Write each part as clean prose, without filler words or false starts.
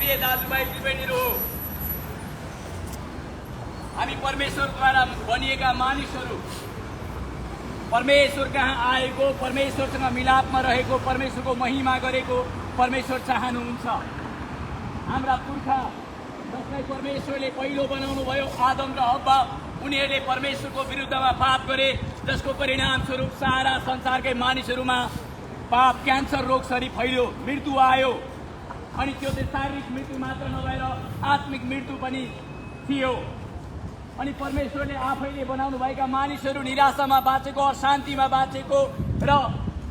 प्रिय दाजुभाइ दिदीबहिनीहरू, हामी परमेश्वरद्वारा बनिएका मानिसहरू, परमेश्वर कहाँ आएको, परमेश्वरसँग मिलापमा रहेको, परमेश्वरको महिमा गरेको परमेश्वर चाहनुहुन्छ। हाम्रा पुर्खा जसलाई परमेश्वरले पहिलो बनाउनु भयो, आदम र हव्वा, उनीहरूले परमेश्वरको विरुद्धमा पाप गरे, जसको परिणामस्वरूप सारा संसारकै मानिसहरूमा पाप, क्यान्सर रोग सरी फैल्यो, मृत्यु आयो। अनि त्यो चाहिँ शारीरिक मृत्यु मात्र नभएर आत्मिक मृत्यु पनि थियो। अनि परमेश्वरले आफैले बनाउनु भएका मानिसहरू निराशामा बाँचेको, अशान्तिमा बाँचेको र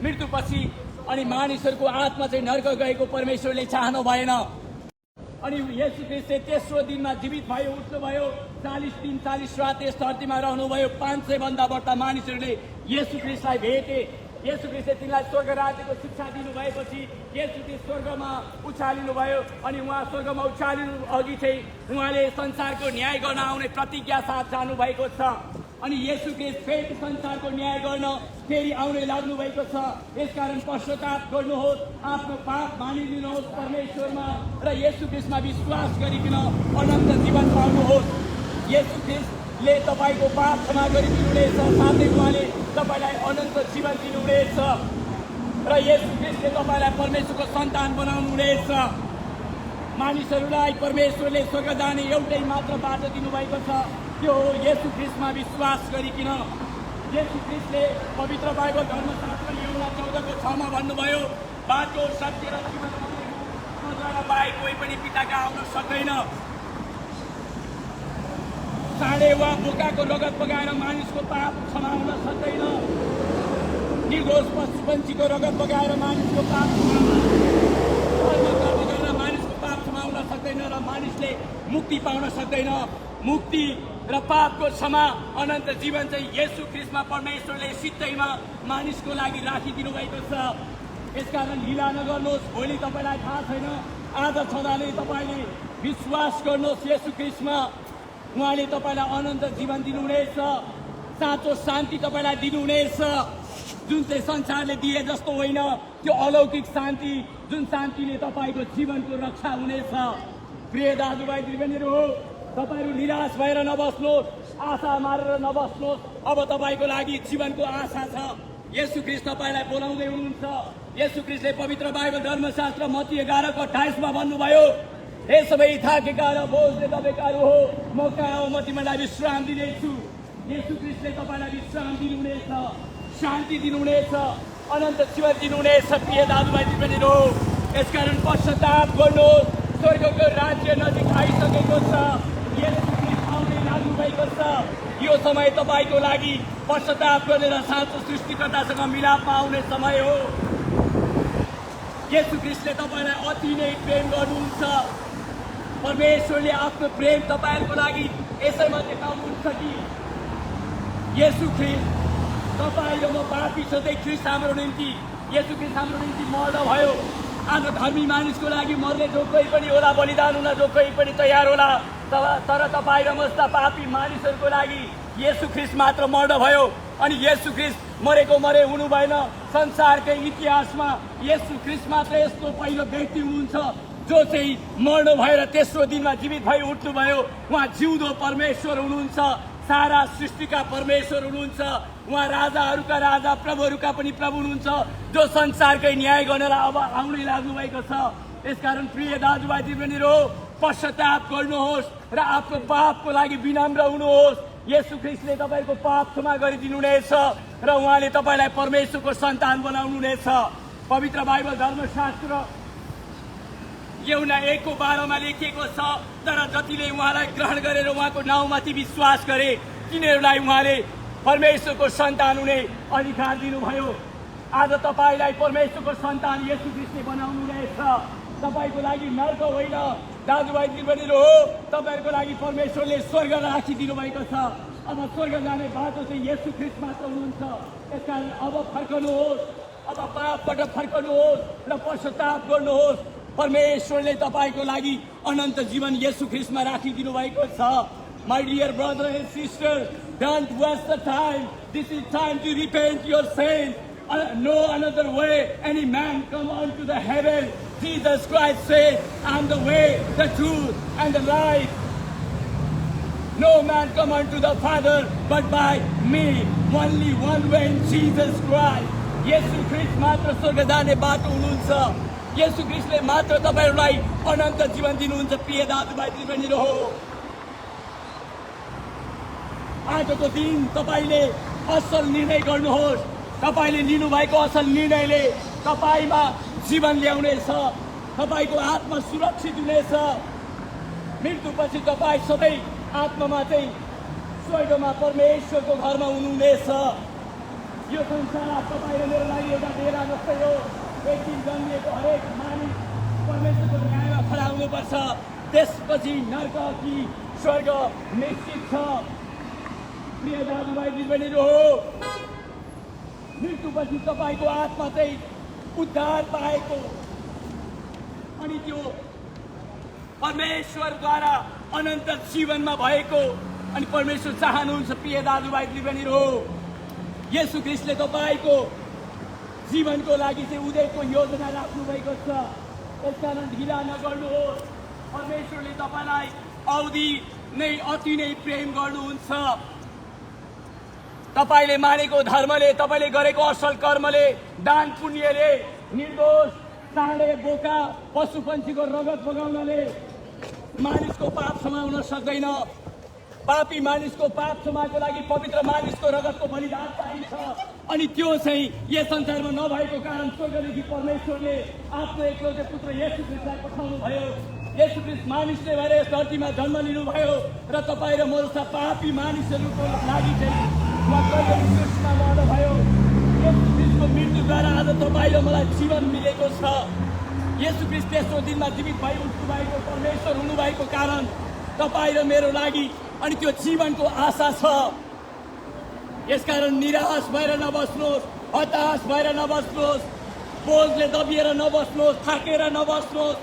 मृत्युपछि अनि मानिसहरूको आत्मा चाहिँ नर्क गएको परमेश्वरले चाहनु भएन। अनि येशू ख्रीष्टले तेस्रो दिनमा जीवित भयो, उठ्नुभयो, 40 दिन 40 रात यस धरतीमा रहनुभयो। 500 भन्दा बढ्ता मानिसहरूले येशू ख्रीष्टलाई भेटे। येशू ख्रीष्टले तिनलाई स्वर्ग राज्यको शिक्षा दिनुभएपछि येशू ख्रीष्ट स्वर्गमा उचालिनु भयो। अनि उहाँ स्वर्गमा उचालिनु अघि चाहिँ उहाँले संसारको न्याय गर्न आउने प्रतिज्ञा साथ जानुभएको छ। अनि येशू ख्रीष्ट फेरि संसारको न्याय गर्न फेरि आउने लाग्नु भएको छ। यसकारण पश्चाताप गर्नुहोस्, आफ्नो पाप मानिदिनुहोस् परमेश्वरमा र येशू ख्रीष्टमा विश्वास गरिकन अनन्त जीवन पाउनुहोस्। येशू ख्रीष्टले तपाईको पाप क्षमा गरिदिनुहुनेछ, साथै उहाँले तपाईलाई अनन्त जीवन दिनुहुनेछ र येशू ख्रीष्टले तपाईलाई परमेश्वरको सन्तान बनाउनुहुनेछ। मानिसहरूलाई परमेश्वरले स्वर्ग जाने एउटै मात्र बाटो दिनुभएको छ, त्यो हो येशू ख्रीष्टमा विश्वास गरिकन। येशू ख्रीष्टले पवित्र बाइबल धर्मशास्त्र यूहन्ना 14:6 भन्नुभयो, बाटो, सत्य र जीवन मद्वारा बाहेक कोही पनि पिताका आउन सक्दैन। साँडे वा बोकाको रगत बगाएर मानिसको पाप क्षमा हुन सक्दैन। निर्दोष पशुपन्छीको रगत बगाएर मानिसको पाप बगाएर मानिसको पाप क्षमा हुन सक्दैन र मानिसले मुक्ति पाउन सक्दैन। मुक्ति र पापको क्षमा, अनन्त जीवन चाहिँ येशू ख्रीष्टमा परमेश्वरले सिधैमा मानिसको लागि राखिदिनु भएको छ। यसकारण ढिला नगर्नुहोस्, भोलि तपाईँलाई थाहा छैन, आज छँदा नै तपाईँले विश्वास गर्नुहोस् येशू ख्रीष्टमा। उहाँले तपाईँलाई अनन्त जीवन दिनुहुनेछ, साँचो शान्ति तपाईँलाई दिनुहुनेछ, जुन चाहिँ संसारले दिए जस्तो होइन, त्यो अलौकिक शान्ति, जुन शान्तिले तपाईँको जीवनको रक्षा हुनेछ। प्रिय दाजुभाइ दिदीबहिनीहरू, तपाईँहरू निराश भएर नबस्नुहोस्, आशा मारेर नबस्नुहोस्। अब तपाईँको लागि जीवनको आशा छ। येशू ख्रीष्ट तपाईँलाई बोलाउँदै हुनुहुन्छ। येशू ख्रीष्टले पवित्र बाइबल धर्मशास्त्र मत्ती 11:28 भन्नुभयो, हे सबै थाकेका र बोझले दबेकाहरू हो, म कहाँ हो, म तिमीलाई विश्राम दिनेछु। येशू ख्रीष्टले तपाईँलाई विश्राम दिनुहुनेछ, शान्ति दिनुहुनेछ, अनन्त जीवन दिनुहुनेछ। प्रिय दाजुभाइ दिदीबहिनीहरू, यसकारण पश्चाताप गर्नुहोस्, स्वर्गको राज्य नजिक आइसकेको छ। येशू ख्रीष्ट आउने लाग्नु भएको छ। यो समय तपाईँको लागि पश्चाताप गरेर साँचो सृष्टिकर्तासँग मिलापमा आउने समय हो। येशू ख्रीष्टले तपाईँलाई अति नै प्रेम गर्नुहुन्छ। परमेश्वरले आफ्नो प्रेम तपाईँहरूको लागि यसैमा देखाउनुहुन्छ कि येशू ख्रीष्ट, तपाईँ र म पापी सधैँ ख्रीष्ट हाम्रो निम्ति, येशू ख्रीष्ट हाम्रो निम्ति मर्न भयो। आज धर्मी मानिसको लागि मर्ने जो कोही पनि होला, बलिदान हुन जो कोही पनि तयार होला, तर तपाईँ र म जस्ता पापी मानिसहरूको लागि येशू ख्रीष्ट मात्र मर्न भयो। अनि येशू ख्रीष्ट मरेको मरे हुनु भएन। संसारकै इतिहासमा येशू ख्रीष्ट मात्र यस्तो पहिलो व्यक्ति हुनुहुन्छ जो चाहिँ मर्नु भएर तेस्रो दिनमा जीवित भई उठ्नुभयो। उहाँ जिउँदो परमेश्वर हुनुहुन्छ, सारा सृष्टिका परमेश्वर हुनुहुन्छ। उहाँ राजाहरूका राजा, प्रभुहरूका पनि प्रभु हुनुहुन्छ, जो संसारकै न्याय गर्नलाई अब आउनै लाग्नु भएको छ। यसकारण प्रिय दाजुभाइ दिदीबहिनीहरू, पश्चाताप गर्नुहोस् र आफ्नो पापको लागि विनम्र हुनुहोस्। येशू ख्रीष्टले तपाईँको पाप क्षमा गरिदिनुहुनेछ र उहाँले तपाईँलाई परमेश्वरको सन्तान बनाउनुहुनेछ। पवित्र बाइबल धर्मशास्त्र यूहन्ना 1:12 लेखिएको छ, तर जतिले उहाँलाई ग्रहण गरेर उहाँको नाउँमाथि विश्वास गरे तिनीहरूलाई उहाँले परमेश्वरको सन्तान हुने अधिकार दिनुभयो। आज तपाईँलाई परमेश्वरको सन्तान येशू ख्रीष्टले बनाउनु रहेछ। तपाईँको लागि नर्क होइन दाजुभाइ दिदीबहिनीहरू हो, तपाईँहरूको लागि परमेश्वरले स्वर्ग राखिदिनु भएको छ। अब स्वर्ग जाने बाटो चाहिँ येशू ख्रीष्ट मात्र हुनुहुन्छ। यसकारण अब फर्कनुहोस्, अब पापबाट फर्कनुहोस् र पश्चाताप गर्नुहोस्। परमेश्वरले तपाईँको लागि अनन्त जीवन येशू ख्रीष्टमा राखिदिनु भएको छ। My dear brother and sister, don't waste the time. This is time to repent your sins. No another way any man come unto the heaven Jesus Christ said, I am the way, the truth, and the life. No man come unto the Father but by me. Only one way in Jesus Christ. येशू ख्रीष्ट मात्र स्वर्ग जाने बाटो हुनुहुन्छ। येशू ख्रीष्टले मात्र तपाईहरुलाई अनन्त जीवन दिनुहुन्छ। प्रिय दाजुभाइ दिदीबहिनीहरु हो, आजको दिन तपाईले असल निर्णय गर्नुहोस्। तपाईले लिनुभएको असल निर्णयले तपाईमा जीवन ल्याउनेछ। तपाईको आत्मा सुरक्षित हुनेछ। मृत्युपछि तपाई सबै आत्मामा चाहिँ स्वर्गमा परमेश्वरको घरमा हुनुहुनेछ। यो संसार तपाईँ र मेरो लागि एउटा डेरा जस्तै हो। एक दिन जन्मिएको हरेक मानिस परमेश्वरको न्यायमा खडा हुनुपर्छ। त्यसपछि नर्क कि स्वर्ग निश्चित छ। प्रिय दाजुभाइ दिदीबहिनीहरु हो, मृत्युपछि तपाईको आत्मा चाहिँ उद्धार पाएको अनि त्यो परमेश्वरद्वारा अनन्त जीवनमा भएको अनि परमेश्वर चाहनुहुन्छ। प्रिय दाजुभाइ दिदीबहिनीहरु हो, येशू ख्रीष्टले तपाईको जीवनको लागि चाहिँ उदयको योजना राख्नु भएको छ। त्यसकारण ढिला नगर्नुहोस्। परमेश्वरले तपाईलाई औधी नै अति नै प्रेम गर्नुहुन्छ। तपाईले मानेको धर्मले, तपाईले गरेको असल कर्मले, दान पुण्यले, निर्दोष साँडे बोका पशु पन्छीको रगत बगाउनले मानिसको पाप क्षमा हुन सक्दैन। पापी मानिसको पाप क्षमाको लागि पवित्र मानिसको रगतको बलिदान चाहिन्छ। अनि त्यो चाहिँ यस संसारमा नभएको कारण स्वर्गदेखि परमेश्वरले आफ्नो एकलौटे पुत्र येशू ख्रीष्टलाई पठाउनु भयो। येशू ख्रीष्ट मानिसले भएर यस धरतीमा जन्म लिनुभयो र तपाईँ र म जस्ता पापी मानिसहरूको लागि चाहिँ क्रुसमा मर्नुभयो। येशू ख्रीष्टको मृत्युद्वारा आज तपाईँ र मलाई जीवन मिलेको छ। येशू ख्रीष्ट तेस्रो दिनमा जीवित भई उठ्नु भएको परमेश्वर हुनुभएको कारण तपाईँ र मेरो लागि अनि त्यो जीवनको आशा छ। यसकारण निराश भएर नबस्नुहोस्, हताश भएर नबस्नुहोस्, बोझले दबिएर नबस्नुहोस्, थाकेर नबस्नुहोस्,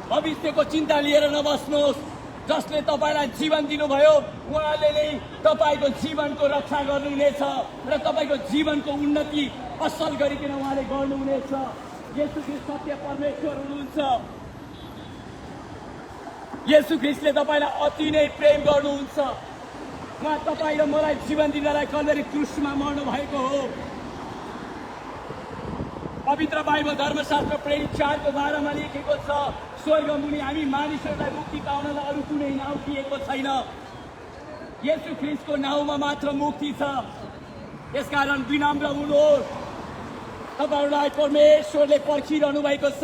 भविष्यको चिन्ता लिएर नबस्नुहोस्। जसले तपाईलाई जीवन दिनुभयो उहाँले नै तपाईको जीवनको रक्षा गर्नुहुनेछ र तपाईको जीवनको उन्नति असल गरिकन उहाँले गर्नुहुनेछ। येशू ख्रीष्ट सत्य परमेश्वर हुनुहुन्छ। येशू ख्रीष्टले तपाईलाई अति नै प्रेम गर्नुहुन्छ। उहाँ तपाईँ र मलाई जीवन दिनलाई कल्वरी क्रुसमा मर्नु भएको हो। पवित्र बाइबल धर्मशास्त्र प्रेरित 4:12 मा लेखेको छ, स्वर्ग मुनि हामी मानिसहरूलाई मुक्ति पाउनलाई अरू कुनै नाउँ दिएको छैन। येशू ख्रीष्टको नाउँमा मात्र मुक्ति छ। यसकारण विनम्र हुनुहोस्। तपाईहरूलाई परमेश्वरले पर्खिरहनु भएको छ।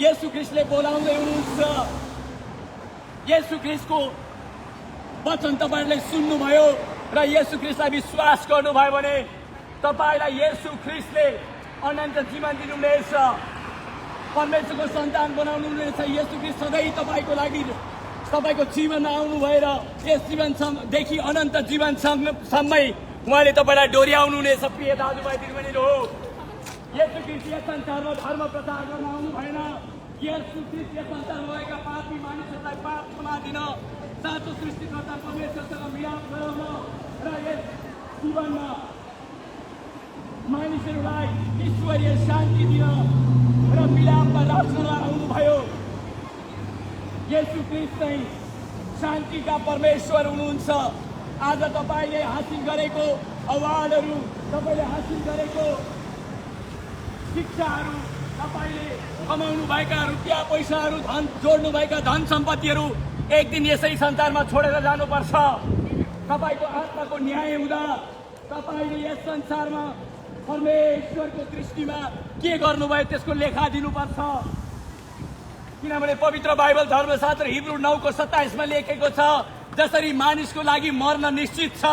येशू ख्रीष्टले बोलाउँदै हुनुहुन्छ। येशू ख्रीष्टको वचन तपाईहरुले सुन्नुभयो र येशू ख्रीष्टलाई विश्वास गर्नुभयो भने तपाईलाई येशू ख्रीष्टले अनन्त जीवन दिनुहुनेछ। परमेश्वरको सन्तान बनाउनुहुनेछ। येशू ख्रीष्ट सधैँ तपाईको लागि तपाईको जीवनमा आउनु भएर यस जीवनदेखि अनन्त जीवनसम्मै उहाँले तपाईलाई डोर्याउनुहुनेछ। प्रिय दाजुभाइ दिदीबहिनीहरु हो, येशू ख्रीष्ट यस संसारमा धर्म प्रचार गर्न आउनु भएन। येशू ख्रीष्ट यस संसारमा भएका पापी मानिसहरूलाई पाप क्षमा दिन, साँचो सृष्टिकर्ता परमेश्वरसँग मिलाप गराउन र यस जीवनमा मानिसहरूलाई ईश्वरीय शान्ति दिन र मिलापमा राख्नलाई आउनुभयो। येशू ख्रीष्ट चाहिँ शान्तिका परमेश्वर हुनुहुन्छ। आज तपाईले हासिल गरेको अवार्डहरू, तपाईले हासिल गरेको शिक्षाहरू, तपाईले कमाउनु भएका रुपियाँ पैसाहरू, धन जोड्नु भएका धन सम्पत्तिहरू एक दिन यसै संसारमा छोडेर जानुपर्छ। तपाईको आत्माको न्याय हुँदा तपाईले यस संसारमा परमेश्वरको दृष्टिमा के गर्नुभयो त्यसको लेखा दिनुपर्छ। किनभने पवित्र बाइबल धर्मशास्त्र हिब्रू 9:27 मा लेखेको छ, जसरी मानिसको लागि मर्न निश्चित छ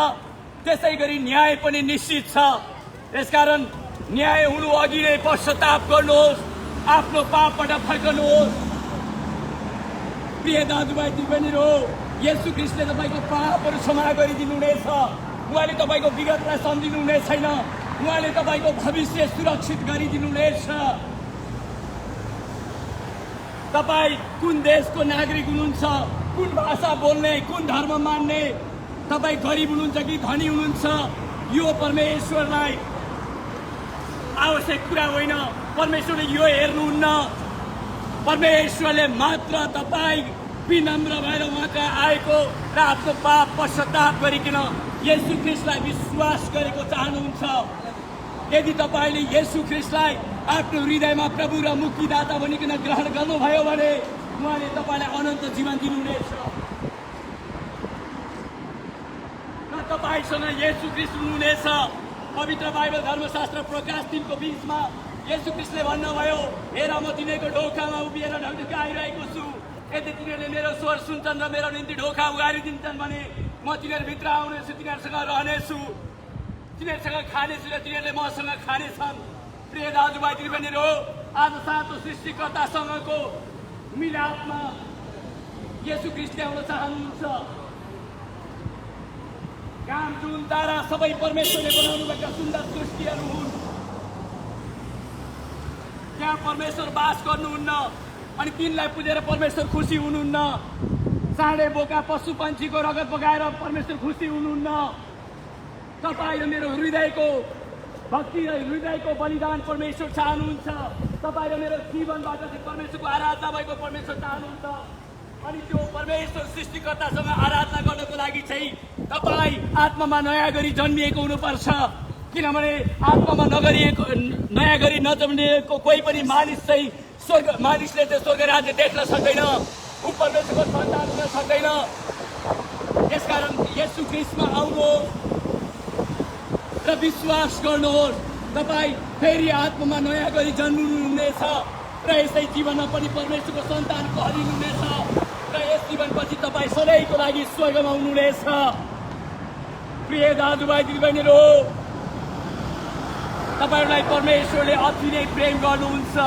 त्यसै गरी न्याय पनि निश्चित छ। यसकारण न्याय हुनु अघि नै पश्चाताप गर्नुहोस्, आफ्नो पापबाट फर्कनुहोस्। प्रिय दाजुभाइ दिदीबहिनीहरु हो, येशू ख्रीष्टले तपाईको पापहरू क्षमा गरिदिनुहुनेछ। उहाँले तपाईको विगतलाई सम्झिनुहुने छैन। उहाँले तपाईको भविष्य सुरक्षित गरिदिनुहुनेछ। तपाई कुन देशको नागरिक हुनुहुन्छ, कुन भाषा बोल्ने, कुन धर्म मान्ने, तपाई गरिब हुनुहुन्छ कि धनी हुनुहुन्छ, यो परमेश्वरलाई आवश्यक कुरा होइन। परमेश्वरले यो हेर्नुहुन्न। परमेश्वरले मात्र तपाईँ विनम्र भएर उहाँ कहाँ आएको र आफ्नो पाप पश्चाताप गरिकन येशू ख्रीष्टलाई विश्वास गरेको चाहनुहुन्छ। यदि तपाईँले येशू ख्रीष्टलाई आफ्नो हृदयमा प्रभु र मुक्तिदाता भनिकन ग्रहण गर्नुभयो भने उहाँले तपाईँलाई अनन्त जीवन दिनुहुनेछ र तपाईँसँग येशू ख्रीष्ट हुनुहुनेछ। पवित्र बाइबल धर्मशास्त्र प्रकाश 3 को 20 मा येशू ख्रीष्टले भन्नुभयो, हेर म तिनीहरूको ढोकामा उभिएर ढकढकाइरहेको छु। यदि तिनीहरूले मेरो स्वर सुन्छन् र मेरो निम्ति ढोका उघारिदिन्छन् भने म तिनीहरूभित्र आउनेछु, तिनीहरूसँग रहनेछु, तिनीहरूसँग खानेछु र तिनीहरूले मसँग खानेछन्। प्रिय दाजुभाइ दिदीबहिनीहरू, आज सातो सृष्टिकर्तासँगको मिलापमा येशू ख्रीष्ट ल्याउन चाहनुहुन्छ। घाम, जुन, तारा सबै परमेश्वरले बनाउनुभएका सुन्दर सृष्टिहरू हुन्। त्यहाँ परमेश्वर बास गर्नुहुन्न अनि तिनलाई पुजेर परमेश्वर खुसी हुनुहुन्न। साँडे बोका पशु पन्छीको रगत बगाएर परमेश्वर खुसी हुनुहुन्न। तपाईँ र मेरो हृदयको भक्ति र हृदयको बलिदान परमेश्वर चाहनुहुन्छ। तपाईँ र मेरो जीवनबाट चाहिँ परमेश्वरको आराधना भएको परमेश्वर चाहनुहुन्छ। अनि त्यो परमेश्वर सृष्टिकर्तासँग आराधना गर्नको लागि चाहिँ तपाईँ आत्मामा नयाँ गरी जन्मिएको हुनुपर्छ। किनभने आत्मामा नयाँ गरी नजन्मिएको कोही पनि मानिसले चाहिँ स्वर्ग राज्य देख्न सक्दैन, ऊ परमेश्वरको सन्तान हुन सक्दैन। यसकारण येशू ख्रीष्टमा आउनुहोस् र विश्वास गर्नुहोस्। तपाईँ फेरि आत्मामा नयाँ गरी जन्मिनुहुनेछ र यसै जीवनमा पनि परमेश्वरको सन्तान कहलिनुहुनेछ र यस जीवनपछि तपाईँ सधैँको लागि स्वर्गमा हुनुहुनेछ। प्रिय दाजुभाइ दिदीबहिनीहरू, तपाईहरूलाई परमेश्वरले अति नै प्रेम गर्नुहुन्छ।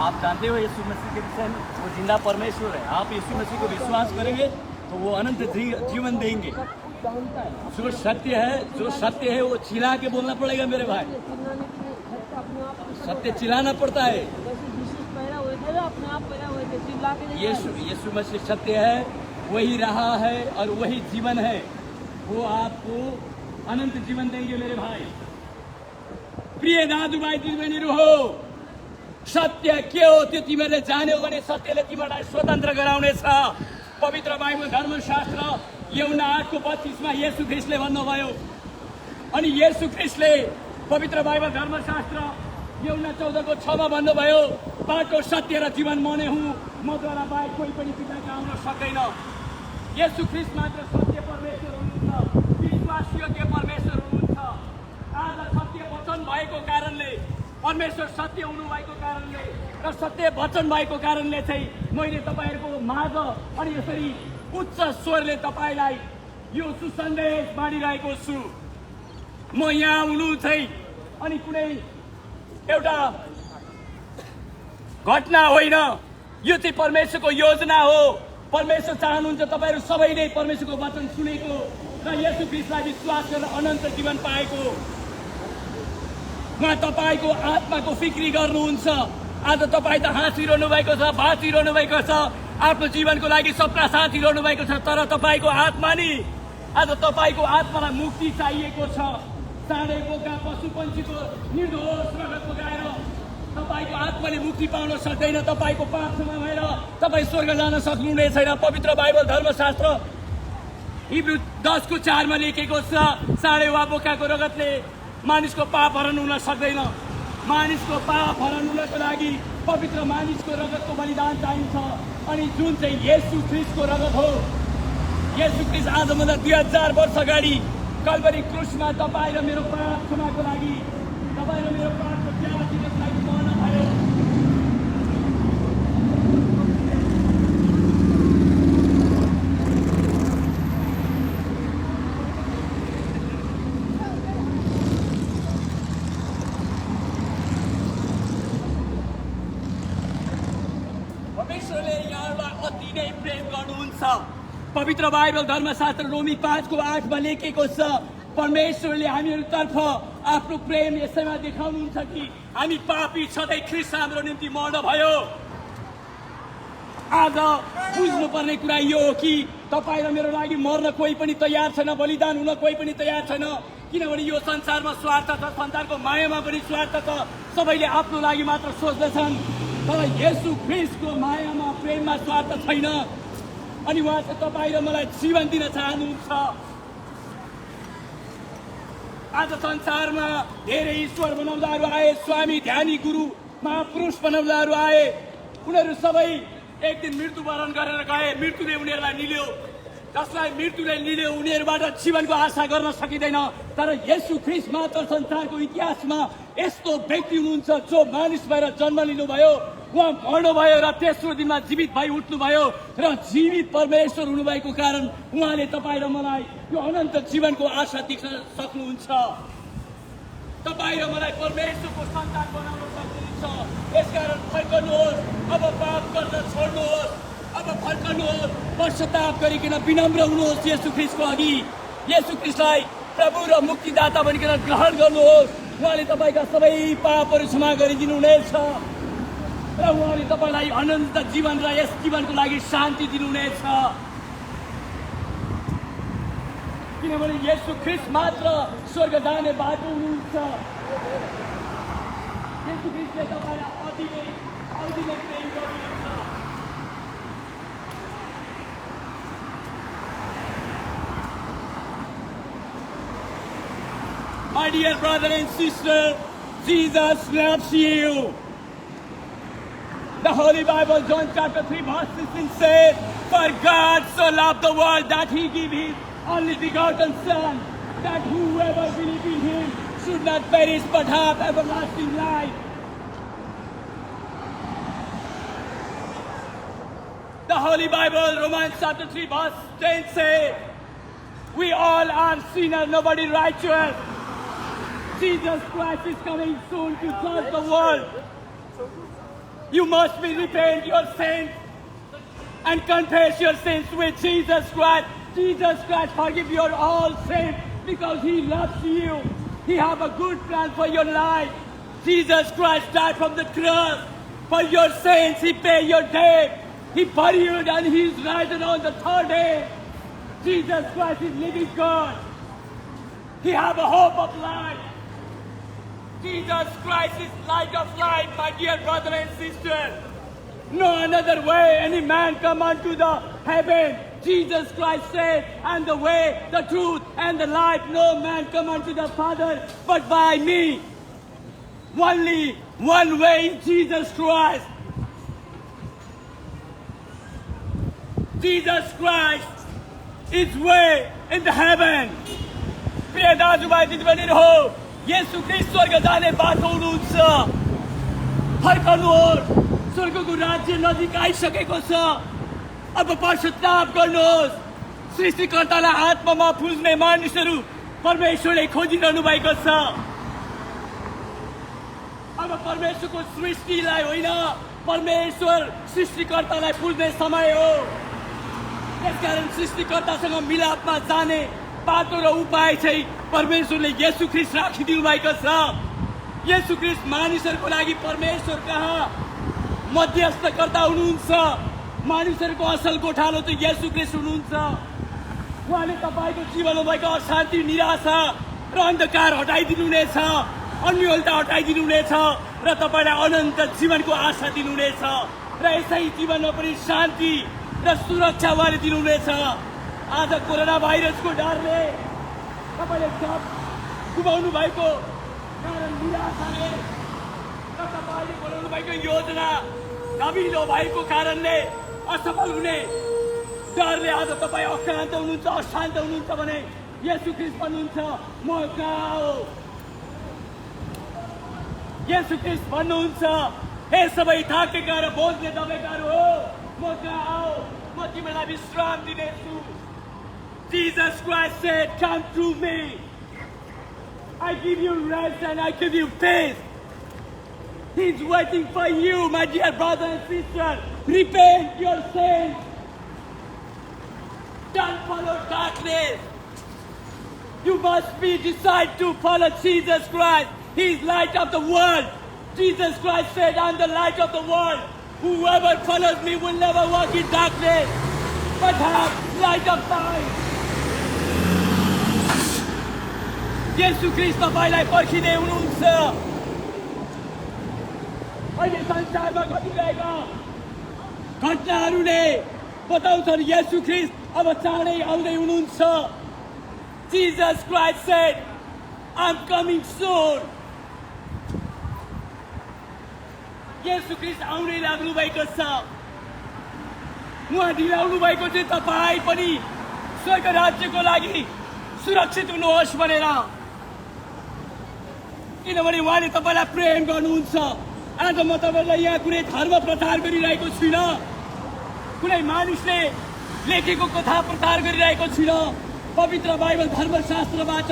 आप जानते हो यीशु मसीह के विषय में, वो जिंदा परमेश्वर है। आप यीशु मसीह को विश्वास करेंगे तो वो अनंत जीवन देंगे। जो सत्य है वो चिल्ला के बोलना पड़ेगा मेरे भाई। सत्य चिल्लाना पड़ता है। यीशु मसीह सत्य है, वही रहा है और वही जीवन है। वो आपको अनंत जीवन देंगे मेरे भाई। प्रिय दाजुभाइ दिदीबहिनीहरू हो, सत्य के हो त्यो तिमीहरूले जान्यौ भने सत्यले तिमीलाई स्वतन्त्र गराउनेछ। पवित्र बाइबल धर्मशास्त्र यूहन्ना 8:32 मा येशू ख्रीष्टले भन्नुभयो। अनि येशू ख्रीष्टले पवित्र बाइबल धर्मशास्त्र यूहन्ना 14:6 मा भन्नुभयो, बाटो सत्य र जीवन म नै हुँ, मद्वारा बाहेक कोही पनि पिताकहाँ आउन सक्दैन। येशू ख्रीष्ट मात्र सत्य परमेश्वर हुनुहुन्छ, विश्वासयोग्य परमेश्वर हुनुहुन्छ। आज सत्य वचन भएको कारणले, परमेश्वर सत्य हुनुभएको कारणले र सत्य वचन भएको कारणले चाहिँ मैले तपाईँहरूको माझ अनि यसरी उच्च स्वरले तपाईँलाई यो सुसन्देश बाँडिरहेको छु। म यहाँ हुनु चाहिँ अनि कुनै एउटा घटना होइन, यो चाहिँ परमेश्वरको योजना हो। परमेश्वर चाहनुहुन्छ तपाईँहरू सबैले परमेश्वरको वचन सुनेको र येशू ख्रीष्टलाई विश्वास गरेर अनन्त जीवन पाएको। उहाँ तपाईँको आत्माको फिक्री गर्नुहुन्छ। आज तपाईँ त हाँसिरहनु भएको छ, बाँचिरहनु भएको छ, आफ्नो जीवनको लागि सपना साँचिरहनु भएको छ, तर तपाईँको आत्मा नि, आज तपाईँको आत्मालाई मुक्ति चाहिएको छ। साँडे बोका पशु पन्छीको निर्दोष रगत बगाएर तपाईँको आत्माले मुक्ति पाउन सक्दैन। तपाईँको पाप क्षमा भएर तपाईँ स्वर्ग जान सक्नुहुने छैन। पवित्र बाइबल धर्मशास्त्र हिब्रू 10:4 मा लेखेको छ, साँडे वा बोकाको रगतले मानिसको पाप हरण हुन सक्दैन। मानिसको पाप हरण हुनको लागि पवित्र मानिसको रगतको बलिदान चाहिन्छ। अनि जुन चाहिँ येशू ख्रीष्टको रगत हो, येशू ख्रीष्ट आजभन्दा 2000 वर्ष अगाडि कल्भरी क्रुसमा तपाईँ र मेरो पाप क्षमाको लागि, तपाईँ र मेरो पापको त्याग दिनको लागि मर्न भयो। परमेश्वरले यहाँलाई अति नै प्रेम गर्नुहुन्छ। पवित्र बाइबल धर्मशास्त्र रोमी 5:8 मा लेखेको छ, परमेश्वरले हामीहरूतर्फ आफ्नो प्रेम यसैमा देखाउनुहुन्छ कि हामी पापी छँदै ख्रीष्ट हाम्रो निम्ति मर्न भयो। आज बुझ्नुपर्ने कुरा यो हो कि तपाईँ र मेरो लागि मर्न कोही पनि तयार छैन, बलिदान हुन कोही पनि तयार छैन। किनभने यो संसारमा स्वार्थ छ, संसारको मायामा पनि स्वार्थ छ, सबैले आफ्नो लागि मात्र सोच्दछन्। तर येशू ख्रीष्टको मायामा, प्रेममा स्वार्थ छैन। अनि उहाँ चाहिँ तपाईँ र मलाई जीवन दिन चाहनुहुन्छ। आज संसारमा धेरै ईश्वर बनाउँदाहरू आए, स्वामी, ध्यानी, गुरु, महापुरुष बनाउँदाहरू आए। उनीहरू सबै एक दिन मृत्युवरण गरेर गए। मृत्युले उनीहरूलाई निल्यो। जसलाई मृत्युले निल्यो उनीहरूबाट जीवनको आशा गर्न सकिँदैन। तर येशू ख्रीष्ट मात्र संसारको इतिहासमा यस्तो व्यक्ति हुनुहुन्छ जो मानिस भएर जन्म लिनुभयो, उहाँ मर्नुभयो र तेस्रो दिनमा जीवित भई उठ्नुभयो र जीवित परमेश्वर हुनुभएको कारण उहाँले तपाईँ र मलाई यो अनन्त जीवनको आशा देख्न सक्नुहुन्छ। तपाईँ र मलाई परमेश्वरको सन्तान बनाउन सक्नुहुन्छ। यसकारण फर्कनुहोस्, अब पाप गर्न छोड्नुहोस्, अब फर्कनुहोस्, पश्चाताप गरिकन विनम्र हुनुहोस् येशू ख्रीष्टको अघि। येशू ख्रीष्टलाई प्रभु र मुक्तिदाता बनिकन ग्रहण गर्नुहोस्। उहाँले तपाईँका सबै पापहरू क्षमा गरिदिनुहुनेछ र उहाँले तपाईँलाई अनन्त जीवन र यस जीवनको लागि शान्ति दिनुहुनेछ। किनभने येशू ख्रीष्ट मात्र स्वर्ग जाने बाटो हुनुहुन्छ। येशू ख्रीष्टले तपाईँलाई अति नै प्रेम गर्नुहुन्छ। My dear brother and sister, Jesus loves you. The Holy Bible, John chapter 3, verse 16 says, "For God so loved the world that He gave His only begotten Son, that whoever believes in Him should not perish but have everlasting life." The Holy Bible, Romans chapter 3, verse 10 says, "We all are sinners, nobody righteous. Jesus Christ is coming soon to judge the world. You must repent your sins and confess your sins with Jesus Christ. Jesus Christ forgive your all sins because He loves you. He have a good plan for your life. Jesus Christ died from the cross for your sins. He paid your debt. He buried and He is risen on the third day. Jesus Christ is living God. He have a hope of life. Jesus Christ is light of life, my dear brother and sister. No another way any man come unto the heaven. Jesus Christ said, "And the way, the truth, and the life, no man come unto the Father but by me." Only one way is Jesus Christ. Jesus Christ is way in the heaven. प्रिय दाजुभाइ दिदीबहिनीहरू हो, येशू ख्रीष्ट स्वर्ग जाने बाटो हुनुहुन्छ। फर्कनुहोस्, स्वर्गको राज्य नजिक आइसकेको छ। अब पश्चाताप गर्नुहोस्। सृष्टिकर्तालाई आत्मामा पुज्ने मानिसहरू परमेश्वरले खोजिरहनु भएको छ। अब परमेश्वरको सृष्टिलाई होइन, परमेश्वर सृष्टिकर्तालाई पुज्ने समय हो। यसकारण सृष्टिकर्तासँग मिलापमा जाने बाटो र उपाय चाहिँ परमेश्वरले येशू ख्रीष्ट राखिदिनु भएको छ। येशू ख्रीष्ट मानिसहरूको लागि परमेश्वर कहाँ मध्यस्थकर्ता हुनुहुन्छ। मानिसहरूको असल गोठालो चाहिँ येशू ख्रीष्ट हुनुहुन्छ। उहाँले तपाईँको जीवनमा भएको अशान्ति, निराशा र अन्धकार हटाइदिनुहुनेछ, अन्योलता हटाइदिनुहुनेछ र तपाईँलाई अनन्त जीवनको आशा दिनुहुनेछ र यसै जीवनमा पनि शान्ति र सुरक्षा उहाँले दिनुहुनेछ। आज कोरोना भाइरसको डरले तपाईँले जब गुमाउनु भएको कारण निराशाले र तपाईँले बनाउनु भएको योजना ढिलो भएको कारणले असफल हुने डरले आज तपाईँ अक्रान्त हुनुहुन्छ, अशान्त हुनुहुन्छ भने येशू ख्रीष्ट भन्नुहुन्छ, "म कहाँ हो?" येशू ख्रीष्ट भन्नुहुन्छ, "हे सबै थाकेका र बोझले दबेकाहरू हो, म कहाँ आओ, म तिमीलाई विश्राम दिनेछु." Jesus Christ said, "Come to me. I give you rest and I give you peace." He's waiting for you, my dear brother and sister. Repent your sins. Don't follow darkness. You must decide to follow Jesus Christ. He is light of the world. Jesus Christ said, "I'm the light of the world. Whoever follows me will never walk in darkness, but have light of life." येशू ख्रीष्ट तपाईलाई पर्खिँदै हुनुहुन्छ। अहिले संसारमा घटिरहेका घटनाहरूले बताउँछन् येशू ख्रीष्ट अब चाँडै आउँदै हुनुहुन्छ। Jesus Christ said, I'm coming soon. येशू ख्रीष्ट आउनै लाग्नु भएको छ। उहाँ ढिलाउनु भएको थियो तपाईँ पनि स्वर्ग राज्यको लागि सुरक्षित हुनुहोस् भनेर, किनभने उहाँले तपाईँलाई प्रेम गर्नुहुन्छ। आज म तपाईँलाई यहाँ कुनै धर्म प्रचार गरिरहेको छुइनँ, कुनै मानिसले लेखेको कथा प्रचार गरिरहेको छुइनँ। पवित्र बाइबल धर्मशास्त्रबाट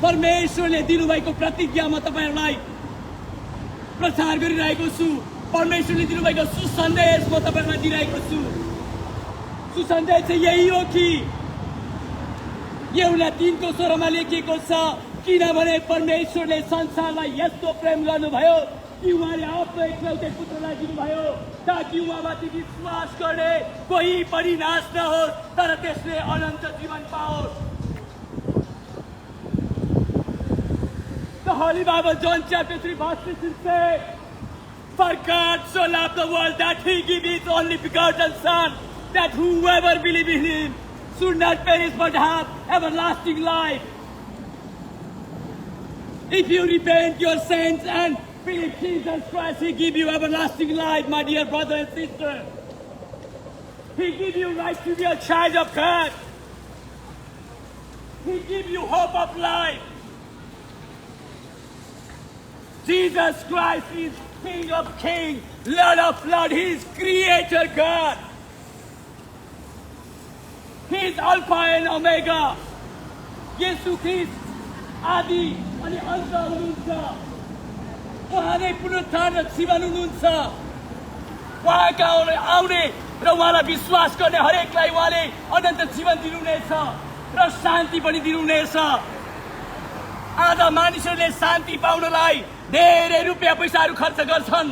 परमेश्वरले दिनुभएको प्रतिज्ञा म तपाईँहरूलाई प्रचार गरिरहेको छु। परमेश्वरले दिनुभएको सुसन्देश म तपाईँहरूलाई दिइरहेको छु। सुसन्देश चाहिँ यही हो कि यूहन्ना 3:16 लेखिएको छ, किनभने परमेश्वरले संसारलाई यस्तो प्रेम गर्नुभयो कि उहाँले आफ्नो एकलौटे पुत्रलाई दिनुभयो ताकि उहाँमाथि विश्वास गर्ने कोही पनि नाश नहोस् तर त्यसले अनन्त जीवन पाओस्। The Holy Bible, John chapter 3 verse 16 says, For God so loved the world that He gave His only begotten Son, that whoever believes in Him should not perish but have everlasting life. If you repent your sins and believe Jesus Christ, He give you everlasting life, my dear brother and sister. He give you right to be a child of God. He give you hope of life. Jesus Christ is King of Kings, Lord of Lords. He is Creator God. He is Alpha and Omega. येशू ख्रीष्ट आदि अनि अन्त हुनुहुन्छ। उहाँ नै पुनरुत्थान र जीवन हुनुहुन्छ। उहाँका आउने र उहाँलाई विश्वास गर्ने हरेकलाई उहाँले अनन्त जीवन दिनुहुनेछ र शान्ति पनि दिनुहुनेछ। आज मानिसहरूले शान्ति पाउनलाई धेरै रुपियाँ पैसाहरू खर्च गर्छन्,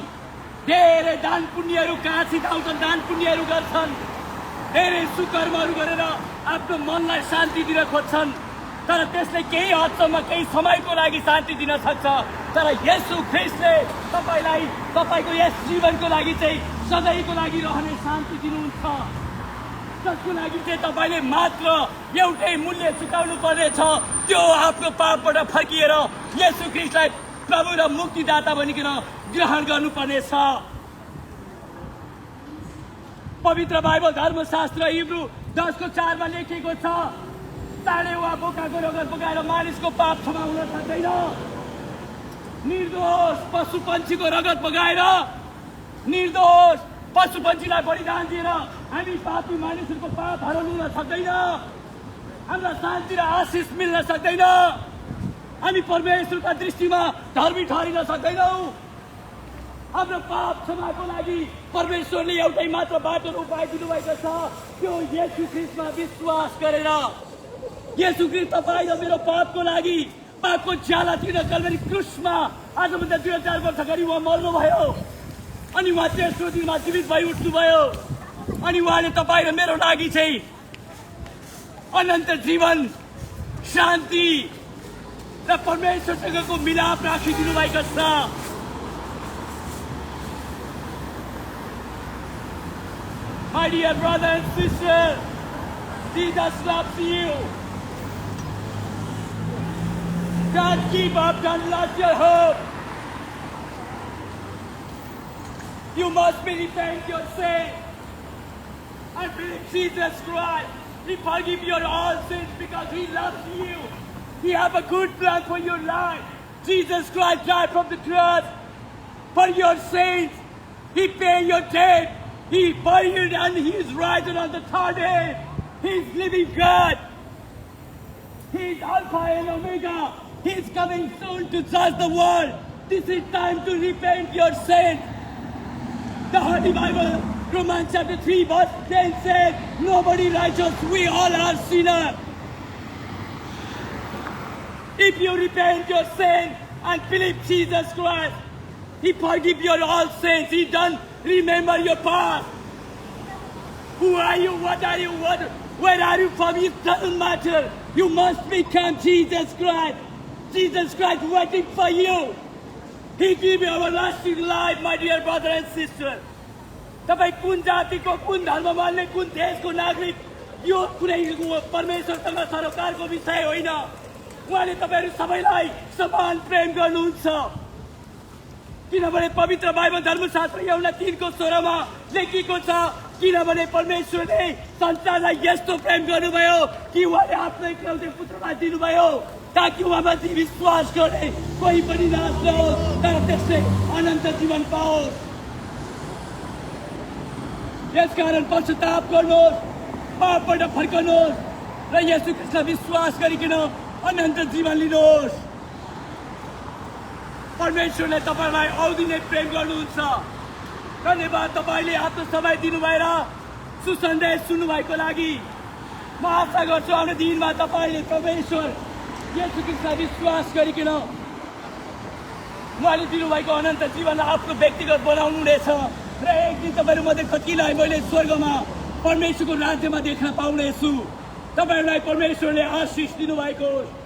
धेरै दान पुण्यहरू काँसी धाउँछन्, दान पुण्यहरू गर्छन्, धेरै सुकर्महरू गरेर आफ्नो मनलाई शान्ति दिन खोज्छन्। तर त्यसले केही हदसम्म केही समयको लागि शान्ति दिन सक्छ, तर येशू ख्रीष्टले तपाईलाई तपाईको यस जीवनको लागि चाहिँ सधैँको लागि रहने शान्ति दिनुहुन्छ, जसको लागि चाहिँ तपाईले मात्र एउटै मूल्य चुकाउनु पर्नेछ, त्यो आफ्नो पापबाट फर्किएर येशू ख्रीष्टलाई प्रभु र मुक्तिदाता भनिकन ग्रहण गर्नुपर्नेछ। पवित्र बाइबल धर्मशास्त्र हिब्रू 10:4 लेखिएको छ, साँडे वा बोकाको रगत बगाएर मानिसको पाप क्षमा हुन सक्दैन। निर्दोष पशु पन्छीको रगत बगाएर, निर्दोष पशु पन्छीलाई बलिदान दिएर हामी पापी मानिसहरूको पाप हराउन हुन सक्दैन। हामीलाई शान्ति र आशिष मिल्न सक्दैन। हामी परमेश्वरका दृष्टिमा धर्मी ठहरिन सक्दैनौँ। हाम्रो पाप क्षमाको लागि परमेश्वरले एउटै मात्र बाटो र उपाय दिनुभएको छ, त्यो येशू ख्रीष्टमा विश्वास गरेर। येशू ख्रीष्ट तपाईँ र मेरो पापको लागि पापको ज्याला तिर्न कल्भरी क्रुसमा आजभन्दा 2000 वर्ष अगाडि उहाँ मर्नुभयो अनि उहाँ तेस्रो दिनमा जीवित भई उठ्नुभयो अनि उहाँले तपाईँ र मेरो लागि चाहिँ अनन्त जीवन, शान्ति र परमेश्वरसँगको मिलाप राखिदिनु भएको छ। My dear brother and sister, Jesus loves you. Don't give up, don't lose your hope. You must repent your sin and believe Jesus Christ. He forgive your all sins because He loves you. He have a good plan for your life. Jesus Christ died from the cross for your sins. He paid your debt. He buried and He is risen on the third day. He is living God. He is Alpha and Omega. He is coming soon to judge the world. This is time to repent your sin. The Holy Bible, Romans chapter 3 verse 10 says, nobody righteous, we all are sinners. If you repent your sin and believe Jesus Christ, He forgive your all sins. He don't remember your past. Who are you? What are you? Where are you from? It doesn't matter. You must become Jesus Christ. Jesus Christ waiting for you. He gave you everlasting life, my dear brother and sister. तपाईं कुन जातिको, कुन धर्म मान्ने, कुन देशको नागरिक, यो कुनै परमेश्वरसँग सरोकारको विषय होइन। उहाँले तपाईहरु सबैलाई समान प्रेम गर्नुहुन्छ। किनभने पवित्र बाइबल धर्मशास्त्र यूहन्ना 3:16 मा लेखिएको छ, किनभने परमेश्वरले संसारलाई यस्तो प्रेम गर्नुभयो कि उहाँले आफ्नो एकलौटे पुत्रलाई दिनुभयो ताकि उहाँमाथि विश्वास गर्ने कोही पनि नाश नहोस् तर त्यसले अनन्त जीवन पाओस्। यसकारण पश्चाताप गर्नुहोस्, पापबाट फर्कनुहोस् र येशू ख्रीष्टलाई विश्वास गरिकन अनन्त जीवन लिनुहोस्। परमेश्वरले तपाईलाई औधी नै प्रेम गर्नुहुन्छ। धन्यवाद, तपाईले आफ्नो समय दिनुभएर सुसन्देश सुन्नुभएको लागि। म आशा गर्छु आउने दिनमा तपाईले परमेश्वर येशू ख्रीष्टलाई विश्वास गरिकन उहाँले दिनुभएको अनन्त जीवनलाई आफ्नो व्यक्तिगत बनाउनुहुनेछ र एक दिन तपाईहरु मध्ये कतिलाई मैले स्वर्गमा परमेश्वरको राज्यमा देख्न पाउनेछु। तपाईहरुलाई परमेश्वरले आशीष दिनुभएको होस्।